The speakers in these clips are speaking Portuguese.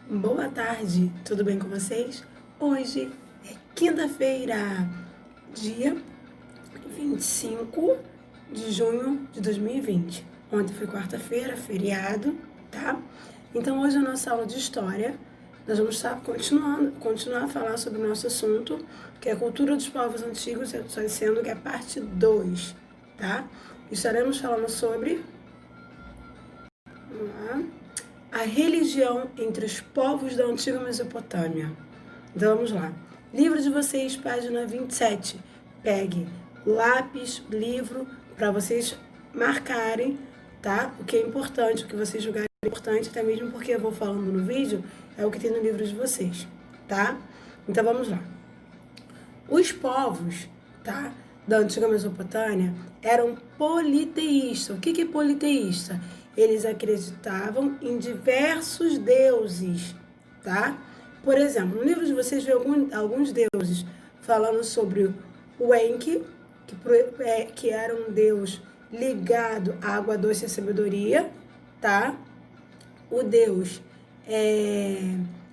Boa tarde, tudo bem com vocês? Hoje é quinta-feira, dia 25 de junho de 2020. Ontem foi quarta-feira, feriado, tá? Então hoje a nossa aula de história, nós vamos estar continuar a falar sobre o nosso assunto, que é a cultura dos povos antigos, sendo que é a parte 2, tá? Estaremos falando sobre a religião entre os povos da antiga Mesopotâmia. Então vamos lá. Livro de vocês, página 27. Pegue lápis, livro, para vocês marcarem, tá? O que é importante, o que vocês julgarem importante, até mesmo porque eu vou falando no vídeo, é o que tem no livro de vocês, tá? Então vamos lá. Os povos, tá, da antiga Mesopotâmia eram politeístas. O que é politeísta? Eles acreditavam em diversos deuses, tá? Por exemplo, no livro de vocês vê alguns deuses falando sobre o Enki, que era um deus ligado à água doce e à sabedoria, tá? O deus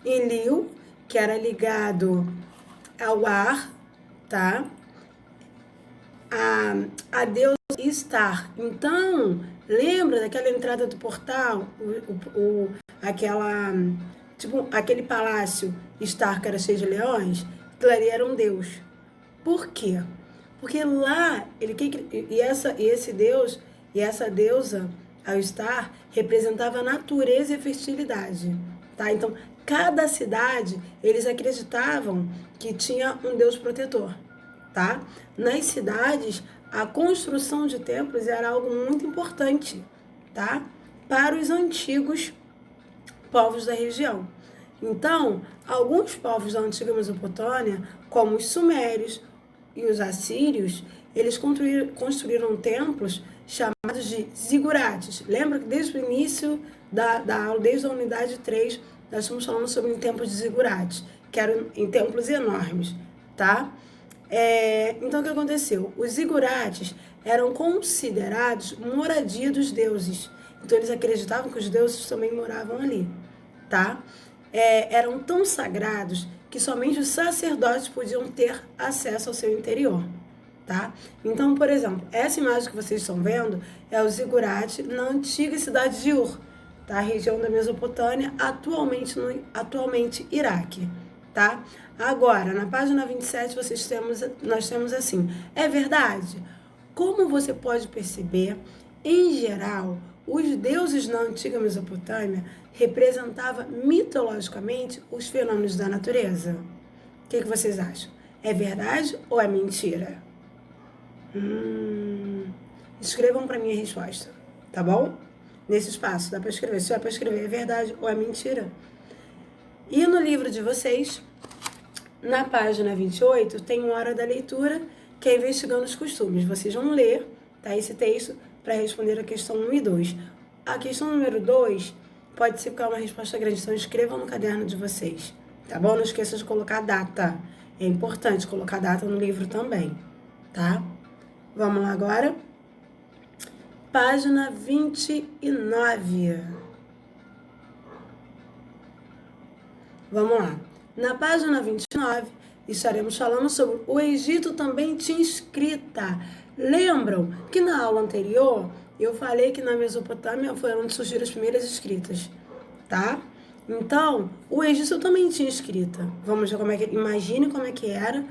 Enlil, que era ligado ao ar, tá? A deusa Istar. Então, lembra daquela entrada do portal, aquele palácio Istar que era cheio de leões? Aquilo ali era um deus. Por quê? Porque lá, esse deus e essa deusa, a Istar, representava a natureza e a fertilidade, tá? Então, cada cidade, eles acreditavam que tinha um deus protetor, tá? Nas cidades, a construção de templos era algo muito importante, tá? Para os antigos povos da região. Então, alguns povos da antiga Mesopotâmia, como os sumérios e os assírios, eles construíram templos chamados de zigurates. Lembra que desde o início da aula, desde a unidade 3, nós estamos falando sobre templos de zigurates, que eram em templos enormes, tá? Então, o que aconteceu? Os zigurates eram considerados moradia dos deuses. Então, eles acreditavam que os deuses também moravam ali, tá? Eram tão sagrados que somente os sacerdotes podiam ter acesso ao seu interior, tá? Então, por exemplo, essa imagem que vocês estão vendo é o zigurate na antiga cidade de Ur, tá? A região da Mesopotâmia, atualmente Iraque, tá? Agora, na página 27, nós temos assim: é verdade? Como você pode perceber, em geral, os deuses na antiga Mesopotâmia representavam mitologicamente os fenômenos da natureza. O que vocês acham? É verdade ou é mentira? Escrevam para mim a resposta, tá bom? Nesse espaço, dá para escrever. Se é para escrever, é verdade ou é mentira? E no livro de vocês, na página 28, tem uma hora da leitura, que é investigando os costumes. Vocês vão ler, tá, esse texto para responder a questão 1 e 2. A questão número 2 pode ser ficar uma resposta grande, então escrevam no caderno de vocês, tá bom? Não esqueça de colocar a data. É importante colocar a data no livro também, tá? Vamos lá agora? Página 29. Vamos lá. Na página 29, estaremos falando sobre o Egito também tinha escrita. Lembram que na aula anterior eu falei que na Mesopotâmia foi onde surgiram as primeiras escritas, tá? Então, o Egito também tinha escrita. Vamos ver como é que... Imagine como é que era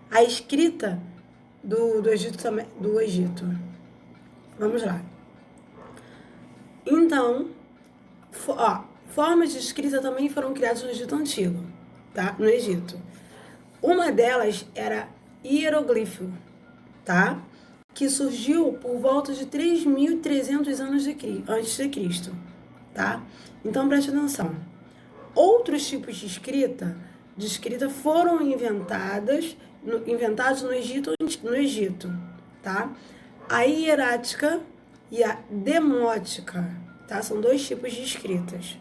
a escrita do Egito. Vamos lá. Então, formas de escrita também foram criadas no Egito Antigo, tá? No Egito. Uma delas era hieroglifo, tá? Que surgiu por volta de 3.300 anos antes de Cristo, tá? Então, preste atenção. Outros tipos de escrita foram inventados no Egito, tá? A hierática e a demótica, tá? São dois tipos de escritas,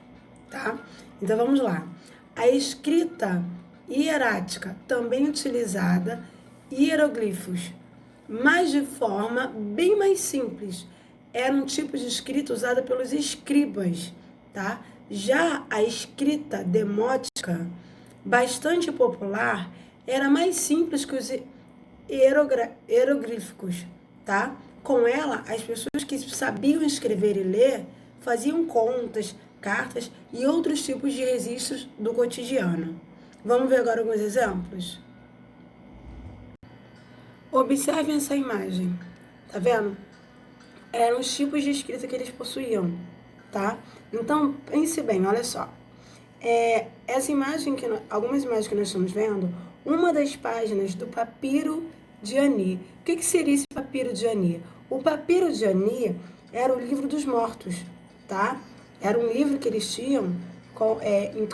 tá? Então, vamos lá. A escrita hierática, também utilizada hieroglifos, mas de forma bem mais simples. Era um tipo de escrita usada pelos escribas, tá? Já a escrita demótica, bastante popular, era mais simples que os hieroglíficos, tá? Com ela, as pessoas que sabiam escrever e ler faziam contas, cartas e outros tipos de registros do cotidiano. Vamos ver agora alguns exemplos? Observem essa imagem, tá vendo? Eram os tipos de escrita que eles possuíam, tá? Então, pense bem, olha só. Essa imagem, algumas imagens que nós estamos vendo, uma das páginas do Papiro de Ani. O que seria esse Papiro de Ani? O Papiro de Ani era o livro dos mortos, tá? Era um livro que eles tinham com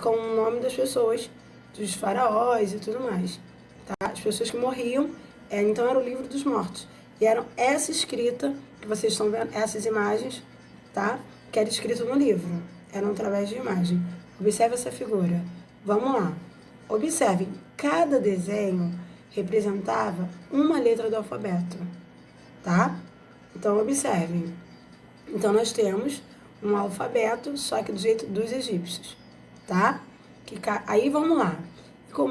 o nome das pessoas, dos faraós e tudo mais, tá? As pessoas que morriam, então era o livro dos mortos. E era essa escrita que vocês estão vendo, essas imagens, tá? Que era escrito no livro, eram através de imagem. Observe essa figura. Vamos lá. Observem, cada desenho representava uma letra do alfabeto, tá? Então, observem. Então, nós temos um alfabeto, só que do jeito dos egípcios, tá? Aí, vamos lá.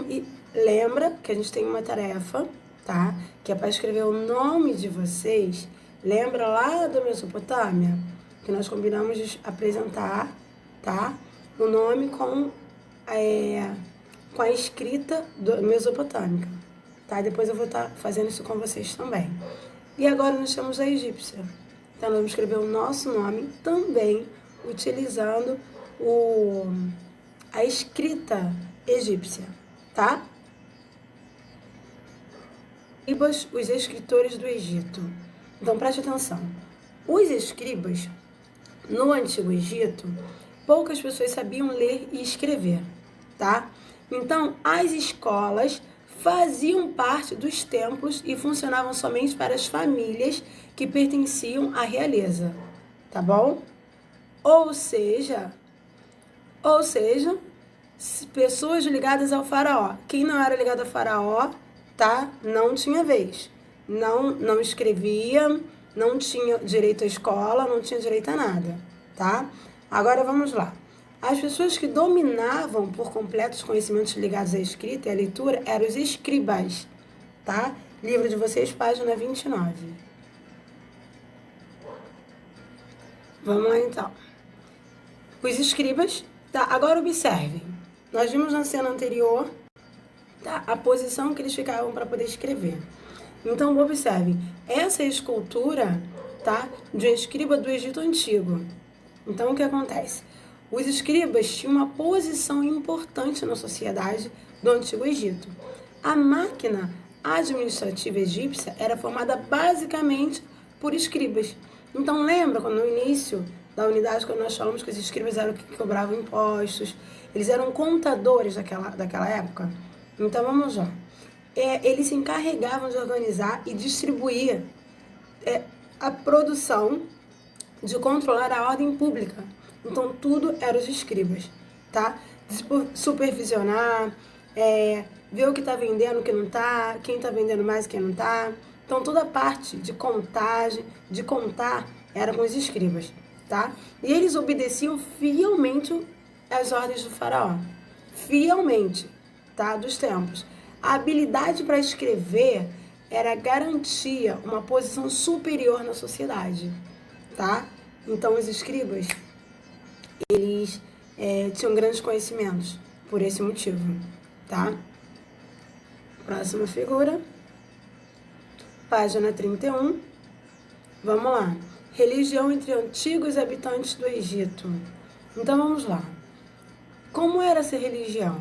E lembra que a gente tem uma tarefa, tá? Que é para escrever o nome de vocês. Lembra lá da Mesopotâmia? Que nós combinamos de apresentar, tá? O nome com a escrita mesopotâmica, tá? Depois eu vou estar fazendo isso com vocês também. E agora nós temos a egípcia. Então, nós vamos escrever o nosso nome também utilizando a escrita egípcia, tá? Os escritores do Egito. Então, preste atenção. Os escribas, no Antigo Egito, poucas pessoas sabiam ler e escrever, tá? Então, as escolas faziam parte dos templos e funcionavam somente para as famílias que pertenciam à realeza, tá bom? Ou seja, pessoas ligadas ao faraó. Quem não era ligado ao faraó, tá? Não tinha vez. Não escrevia, não tinha direito à escola, não tinha direito a nada, tá? Agora vamos lá. As pessoas que dominavam por completo os conhecimentos ligados à escrita e à leitura eram os escribas, tá? Livro de vocês, página 29. Vamos lá então. Os escribas, tá? Agora observem. Nós vimos na cena anterior, tá? A posição que eles ficavam para poder escrever. Então observem. Essa é a escultura, tá? De um escriba do Egito Antigo. Então o que acontece? Os escribas tinham uma posição importante na sociedade do Antigo Egito. A máquina administrativa egípcia era formada basicamente por escribas. Então, lembra quando no início da unidade, quando nós falamos que os escribas eram que cobravam impostos, eles eram contadores daquela época? Então, vamos lá. Eles se encarregavam de organizar e distribuir a produção, de controlar a ordem pública. Então, tudo eram os escribas, tá? Supervisionar, ver o que está vendendo, o que não está, quem está vendendo mais e quem não está. Então, toda a parte de contagem, de contar, era com os escribas, tá? E eles obedeciam fielmente às ordens do faraó. Fielmente, tá? Dos tempos. A habilidade para escrever garantia uma posição superior na sociedade, tá? Então, os escribas, eles tinham grandes conhecimentos por esse motivo, tá? Próxima figura. Página 31. Vamos lá. Religião entre antigos habitantes do Egito. Então, vamos lá. Como era essa religião?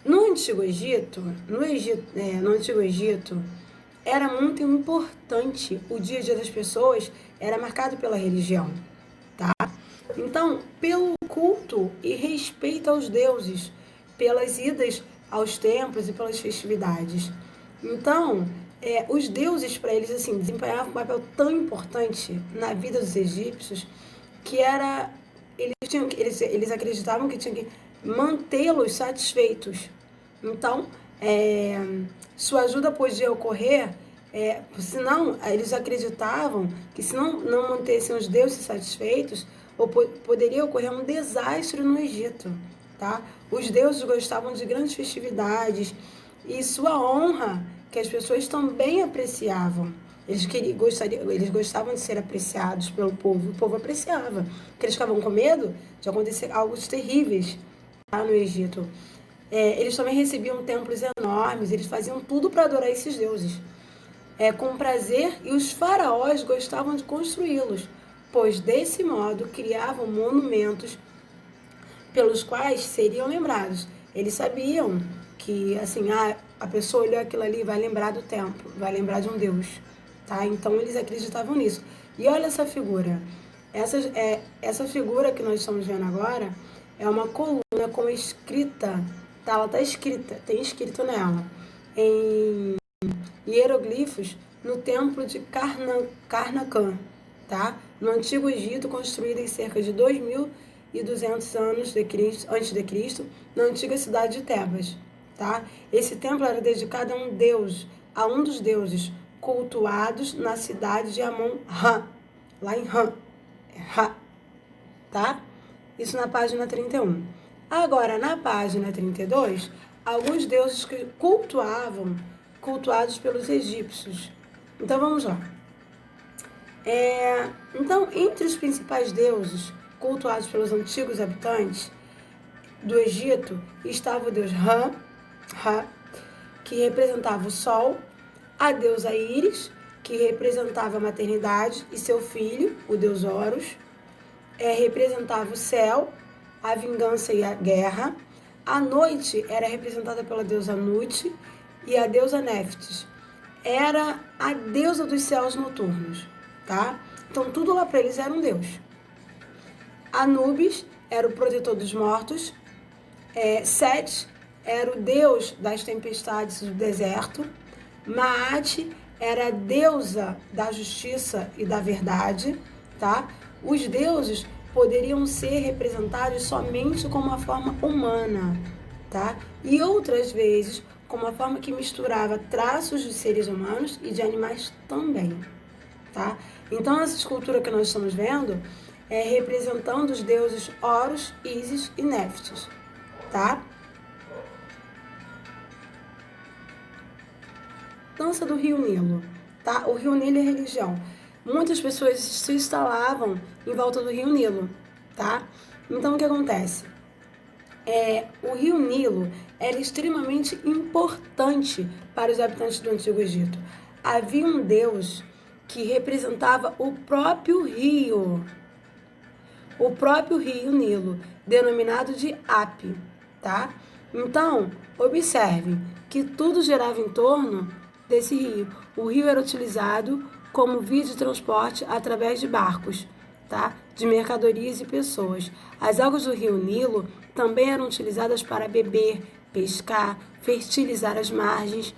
No Antigo Egito, no Antigo Egito, era muito importante, o dia a dia das pessoas era marcado pela religião, tá? Então, pelo culto e respeito aos deuses, pelas idas aos templos e pelas festividades. Então, os deuses para eles assim desempenhavam um papel tão importante na vida dos egípcios que eles acreditavam que tinham que mantê-los satisfeitos. Então, sua ajuda podia ocorrer Senão, eles acreditavam que se não mantessem os deuses satisfeitos, poderia ocorrer um desastre no Egito, tá? Os deuses gostavam de grandes festividades e sua honra, que as pessoas também apreciavam. Eles gostavam de ser apreciados pelo povo, o povo apreciava, porque eles ficavam com medo de acontecer algo terríveis lá no Egito. Eles também recebiam templos enormes, eles faziam tudo para adorar esses deuses. Com prazer, e os faraós gostavam de construí-los, pois desse modo criavam monumentos pelos quais seriam lembrados. Eles sabiam que, assim, a pessoa olhou aquilo ali, vai lembrar do templo, vai lembrar de um Deus, tá? Então eles acreditavam nisso. E olha essa figura. Essa figura que nós estamos vendo agora é uma coluna com escrita, tá? Ela tá escrita, tem escrito nela, em hieroglifos, no templo de Karnacan, tá? No Antigo Egito, construído em cerca de 2.200 anos antes de Cristo, na antiga cidade de Tebas, tá? Esse templo era dedicado a um dos deuses cultuados na cidade de Amon-Ra, lá em Ra, tá? Isso na página 31. Agora, na página 32, alguns deuses que cultuados pelos egípcios. Então, vamos lá. Então, entre os principais deuses cultuados pelos antigos habitantes do Egito, estava o deus Ra, que representava o sol, a deusa Íris, que representava a maternidade, e seu filho, o deus Horus, representava o céu, a vingança e a guerra. A noite era representada pela deusa Nut, e a deusa Néftis era a deusa dos céus noturnos, tá? Então, tudo lá para eles era um deus. Anubis era o protetor dos mortos. Set era o deus das tempestades do deserto. Maat era a deusa da justiça e da verdade, tá? Os deuses poderiam ser representados somente como uma forma humana, tá? E outras vezes com uma forma que misturava traços de seres humanos e de animais também, tá? Então, essa escultura que nós estamos vendo é representando os deuses Horus, Ísis e Néftis, tá? Dança do Rio Nilo, tá? O Rio Nilo é religião. Muitas pessoas se instalavam em volta do Rio Nilo, tá? Então, o que acontece? O Rio Nilo era extremamente importante para os habitantes do Antigo Egito. Havia um deus que representava o próprio rio Nilo, denominado de Hapi, tá? Então, observe que tudo girava em torno desse rio. O rio era utilizado como via de transporte através de barcos, tá? De mercadorias e pessoas. As águas do rio Nilo também eram utilizadas para beber, pescar, fertilizar as margens.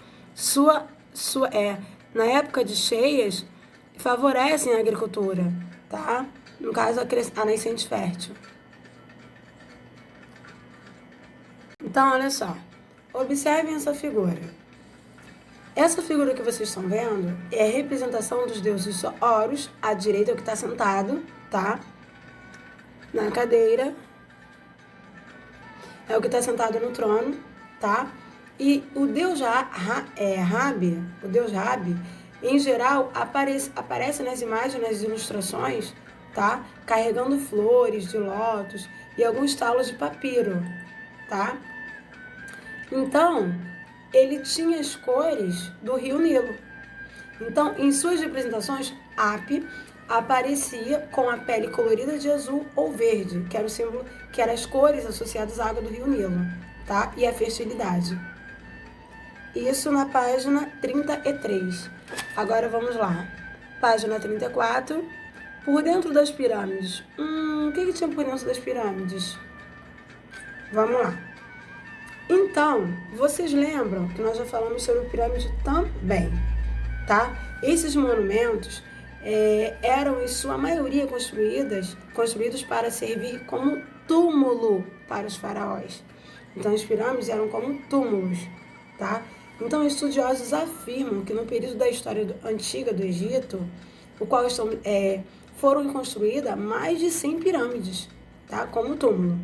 Na época de cheias, favorecem a agricultura, tá? No caso, a nascente fértil. Então, olha só. Observem essa figura. Essa figura que vocês estão vendo é a representação dos deuses Horus, à direita, o que está sentado, tá? Na cadeira. É o que está sentado no trono, tá? E o deus Rabi, em geral, aparece nas imagens, nas ilustrações, tá? Carregando flores de lótus e alguns talos de papiro, tá? Então, ele tinha as cores do Rio Nilo. Então, em suas representações, Hapi aparecia com a pele colorida de azul ou verde, que era o símbolo, que eram as cores associadas à água do Rio Nilo, tá? E a fertilidade. Isso na página 33. Agora vamos lá. Página 34. Por dentro das pirâmides. O que tinha por dentro das pirâmides? Vamos lá. Então, vocês lembram que nós já falamos sobre a pirâmide também, tá? Esses monumentos eram, em sua maioria, construídos para servir como túmulo para os faraós. Então, as pirâmides eram como túmulos, tá? Então, estudiosos afirmam que no período da história antiga do Egito, o qual foram construídas mais de 100 pirâmides, tá? Como túmulo.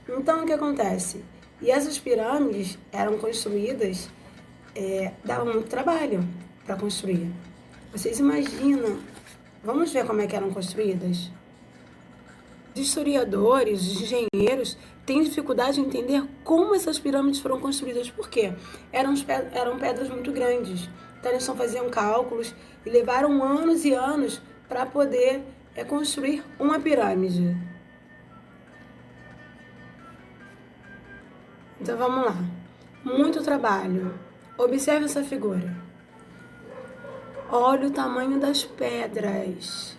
Então, o que acontece? E essas pirâmides eram construídas, dava muito trabalho para construir. Vocês imaginam? Vamos ver como é que eram construídas? Os historiadores, os engenheiros têm dificuldade em entender como essas pirâmides foram construídas. Por quê? Eram pedras muito grandes. Então, eles só faziam cálculos e levaram anos e anos para poder construir uma pirâmide. Então, vamos lá. Muito trabalho. Observe essa figura. Olha o tamanho das pedras.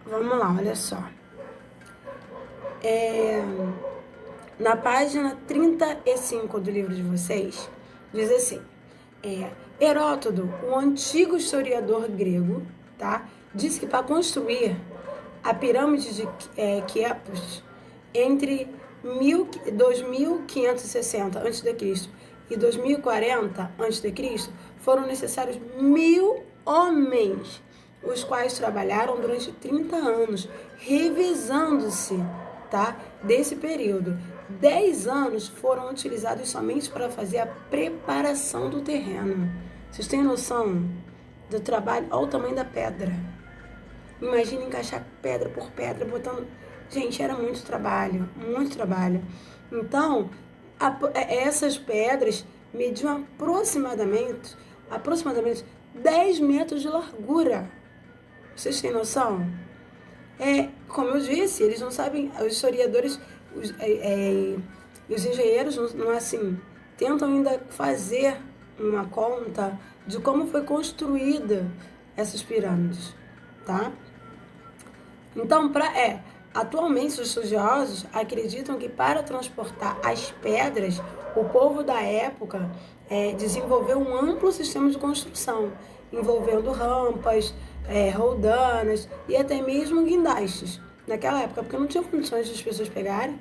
Vamos lá, olha só. Na página 35 do livro de vocês, diz assim, Heródoto, um antigo historiador grego, tá, disse que para construir a pirâmide de Quéops entre 2560 a.C. e 2040 a.C., foram necessários 1.000 homens, os quais trabalharam durante 30 anos, revezando-se, tá, desse período. 10 anos foram utilizados somente para fazer a preparação do terreno. Vocês têm noção do trabalho? Olha o tamanho da pedra. Imagina encaixar pedra por pedra, botando... Gente, era muito trabalho, muito trabalho. Então, essas pedras mediam aproximadamente 10 metros de largura. Vocês têm noção? Como eu disse, eles não sabem, os historiadores, os engenheiros não assim, tentam ainda fazer uma conta de como foi construída essas pirâmides, tá? Então, atualmente os estudiosos acreditam que para transportar as pedras, o povo da época desenvolveu um amplo sistema de construção, envolvendo rampas, roldanas e até mesmo guindastes naquela época, porque não tinha condições de as pessoas pegarem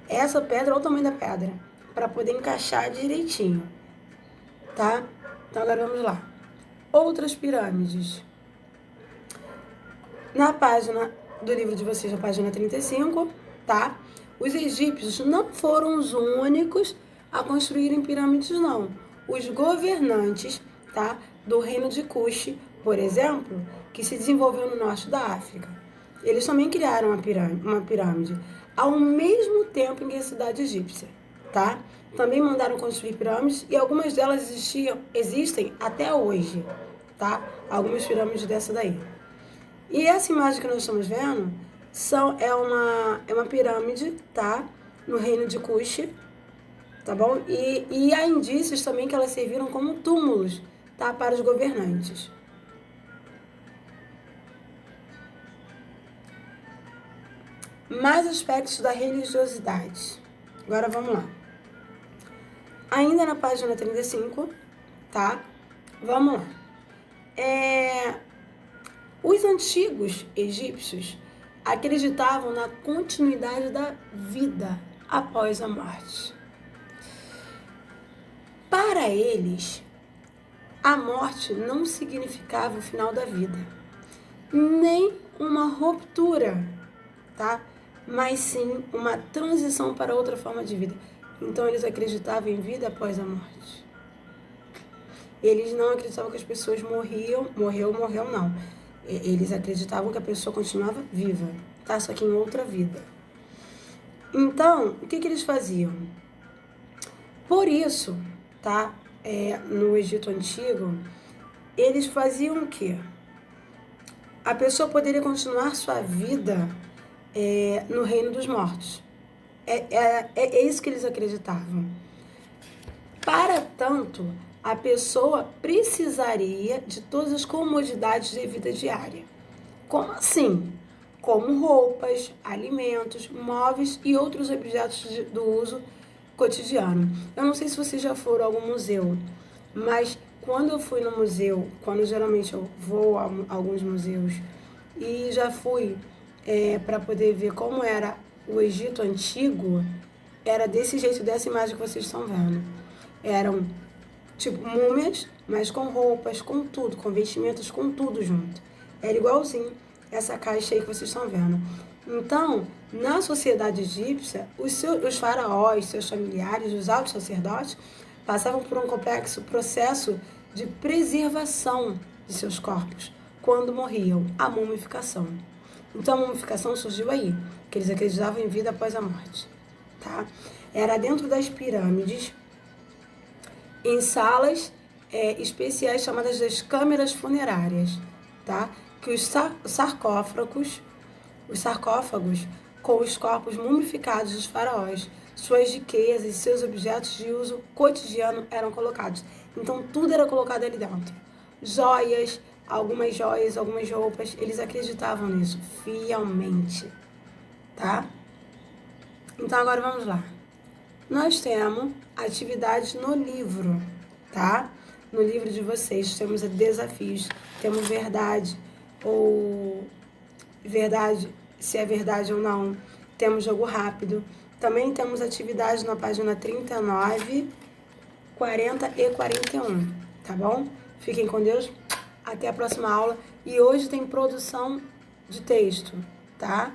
essa pedra ou o tamanho da pedra para poder encaixar direitinho, tá? Então agora vamos lá. Outras pirâmides. Na página do livro de vocês, na página 35, tá? Os egípcios não foram os únicos a construírem pirâmides, não. Os governantes, tá, do reino de Kush, por exemplo, que se desenvolveu no norte da África, eles também criaram uma pirâmide ao mesmo tempo em que a cidade egípcia, tá? Também mandaram construir pirâmides e algumas delas existem até hoje, tá? Algumas pirâmides dessa daí. E essa imagem que nós estamos vendo é uma pirâmide, tá? No reino de Kush, tá bom? E há indícios também que elas serviram como túmulos, tá? Para os governantes. Mais aspectos da religiosidade. Agora vamos lá. Ainda na página 35, tá? Vamos lá. Os antigos egípcios acreditavam na continuidade da vida após a morte. Para eles, a morte não significava o final da vida, nem uma ruptura, tá? Mas sim uma transição para outra forma de vida. Então eles acreditavam em vida após a morte. Eles não acreditavam que as pessoas morreu não. Eles acreditavam que a pessoa continuava viva, tá? Só que em outra vida. Então, o que eles faziam? Por isso, tá? No Egito Antigo, eles faziam o quê? A pessoa poderia continuar sua vida no reino dos mortos. É isso que eles acreditavam. Para tanto, a pessoa precisaria de todas as comodidades de vida diária. Como assim? Como roupas, alimentos, móveis e outros objetos do uso cotidiano. Eu não sei se vocês já foram a algum museu, mas quando eu fui no museu, geralmente eu vou a alguns museus, e já fui para poder ver como era o Egito Antigo, era desse jeito, dessa imagem que vocês estão vendo. Eram tipo múmias, mas com roupas, com tudo, com vestimentos, com tudo junto. Era igualzinho essa caixa aí que vocês estão vendo. Então, na sociedade egípcia, os faraós, seus familiares, os altos sacerdotes, passavam por um complexo processo de preservação de seus corpos quando morriam, a mumificação. Então, a mumificação surgiu aí, que eles acreditavam em vida após a morte. Tá? Era dentro das pirâmides, em salas especiais chamadas das câmeras funerárias, tá? Que os sarcófagos com os corpos mumificados dos faraós, suas riquezas e seus objetos de uso cotidiano eram colocados. Então tudo era colocado ali dentro. Joias, algumas roupas, eles acreditavam nisso fielmente, tá? Então agora vamos lá. Nós temos atividades no livro, tá? No livro de vocês temos desafios, temos verdade, se é verdade ou não. Temos jogo rápido. Também temos atividades na página 39, 40 e 41, tá bom? Fiquem com Deus, até a próxima aula. E hoje tem produção de texto, tá?